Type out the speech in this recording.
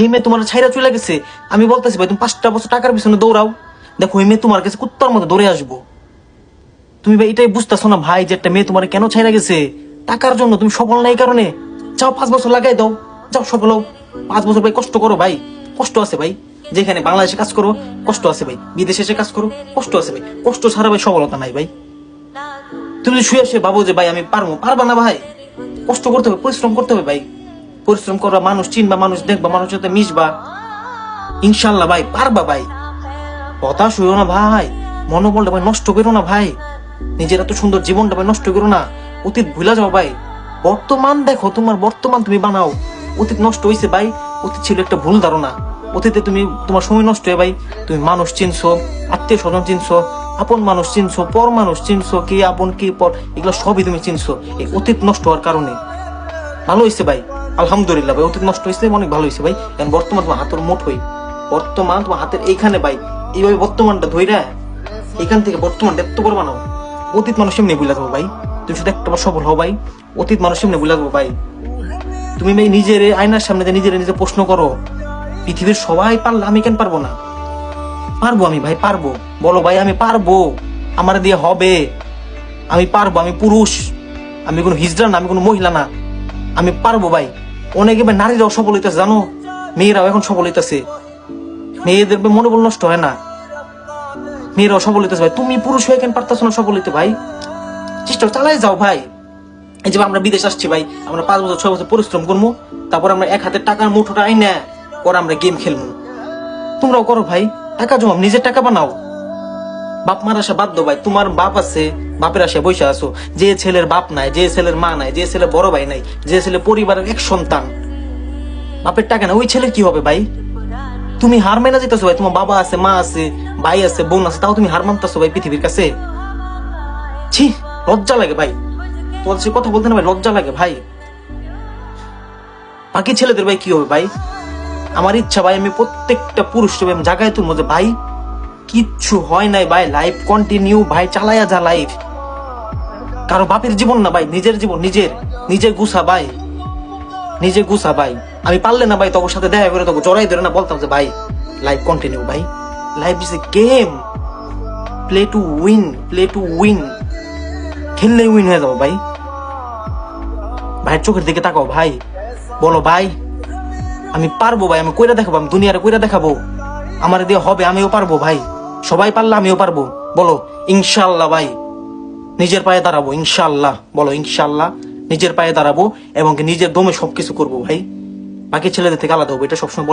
এই মেয়ে তোমার ছাইরা চলে গেছে, আমি বলতেছি ভাই তুমি 5টা বছর টাকার পিছনে দৌড়াও, দেখো ওই মেয়ে তোমার কাছে কুত্তার মতো দৌড়ে আসবো। তুমি ভাই এটাই বুঝতেছো না ভাই যে একটা মেয়ে তোমার কেন ছাইরা গেছে? টাকার জন্য। তুমি সফল না এই কারণে। যাও 5 বছর লাগাই দাও, যাও সফল হও। 5 বছর ভাই কষ্ট করো ভাই, কষ্ট আছে ভাই। যেখানে বাংলাদেশে কাজ করো কষ্ট আছে ভাই, বিদেশে এসে কাজ করো কষ্ট আছে ভাই। কষ্ট ছাড়া ভাই সফলতা নাই ভাই। তুমি যদি শুয়ে শুয়ে ভাবো যে ভাই আমি পারবো, পারবা না ভাই। কষ্ট করতে হবে, পরিশ্রম করতে হবে ভাই। পরিশ্রম করবা, মানুষ চিনবা, মানুষ দেখবা, মানুষের সাথে মিশবা, ইনশাল্লাহ ভাই পারবা ভাই। হতাশ হইও না ভাই, মনোবলটা ভাই নষ্ট করো না ভাই। নিজের এত সুন্দর জীবনটা ভাই নষ্ট করো না। অতীত ভুলা যাও ভাই, বর্তমান দেখো, তোমার বর্তমান তুমি বানাও। অতীত নষ্ট হয়েছে ভাই, অতীত ছিল একটা ভুল ধারণা। অতীতে তুমি তোমার সময় নষ্ট হয়ে ভাই, তুমি মানুষ চিনছো, আত্মীয় স্বজন চিনছো, আপন মানুষ চিনছো, পর মানুষ চিনছো, কি আপন কি পর এগুলো সবই তুমি চিনছো এই অতীত নষ্ট হওয়ার কারণে। ভালো হয়েছে ভাই, আলহামদুলিল্লাহ ভাই, অতীত নষ্ট হয়েছে অনেক ভালো হয়েছে ভাই। কারণ বর্তমান তোমার হাতের মুঠ হই, বর্তমান তোমার হাতের এইখানে ভাই। এইভাবে বর্তমানটা ধইরা এখান থেকে বর্তমানটা এত বড় বানাও। অতীত মানুষ এমনি ভুলে যাবো ভাই, তুমি শুধু একটা সফল হও ভাই। অতীত মানুষ এমনি ভুলে যাবো ভাই। তুমি ভাই নিজের আয়নার সামনে নিজে প্রশ্ন করো, পৃথিবীর সবাই পারলে আমি কেন পারবো না? পারবো আমি ভাই, পারবো। বলো ভাই আমি পারবো, আমার দিয়ে হবে, আমি পারবো। আমি পুরুষ, আমি কোনো হিজড়া না, আমি কোনো মহিলা না, আমি পারবো ভাই। অনেকে ভাই নারীরাও সফল হইতেছে জানো, মেয়েরাও এখন সফল হইতেছে। মেয়েদের মনোবল নষ্ট হয় না, মেয়েরাও সফল হইতেছে ভাই। তুমি পুরুষ হয়ে কেন পারতেছো না সফল হইতে ভাই? চেষ্টা চালাই যাও ভাই। এই যে আমরা বিদেশ আসছি ভাই, আমরা 5 বছর 6 বছর পরিশ্রম করবো, তারপর আমরা এক হাতে টাকার মুঠোটা আইনা পরে আমরা গেম খেলবো। তোমরাও করো ভাই, টাকা জমাও, নিজের টাকা বানাও। বাপ মার আশা বাদ দাও ভাই। তোমার বাপ আছে, বাপের আশায় বসে আছো। যে ছেলের বাপ নাই, যে ছেলের মা নাই, যে ছেলের বড় ভাই নাই, যে ছেলে পরিবারের এক সন্তান, বাপের টাকা না, ওই ছেলের কি হবে ভাই? তুমি হার মেনা যেতেছো ভাই। তোমার বাবা আছে, মা আছে, ভাই আছে, বোন আছে, তাও তুমি হার মানতেছো ভাই পৃথিবীর কাছে। ছি, লজ্জা লাগে ভাই। তোমার সাথে কথা বলতে না ভাই লজ্জা লাগে ভাই। বাকি ছেলেদের ভাই কি হবে ভাই? আমার ইচ্ছা ভাই আমি প্রত্যেকটা পুরুষ আমি জায়গায় তুলবো যে ভাই কিচ্ছু হয় নাই ভাই, লাইফ কন্টিনিউ ভাই, চালায়া যা লাইফ। কারো বাপের জীবন না ভাই, নিজের জীবন, নিজে গুছা ভাই, নিজে গুছা ভাই। আমি পারলে না ভাই তোর সাথে দেখা করে তোকে জড়াই ধরে না বলতাম যে ভাই লাইফ কন্টিনিউ ভাই। Life is a game, play to win, play to win. খেললেই উইন হয়ে যাবো ভাই। ভাইয়ের চোখের দিকে তাকাও ভাই, বলো ভাই আমি পারবো ভাই, আমি কইরা দেখাবো, আমি দুনিয়ারে কইরা দেখাবো, আমার দিয়ে হবে, আমিও পারবো ভাই। সবাই পারলে আমিও পারবো। বলো ইনশাল্লাহ ভাই, নিজের পায়ে দাঁড়াবো ইনশাল্লাহ। বলো ইনশাল্লাহ, নিজের পায়ে দাঁড়াবো এবং নিজের দমে সবকিছু করবো ভাই। বাকি ছেলেদের থেকে আলাদা হবো, এটা সবসময় বল।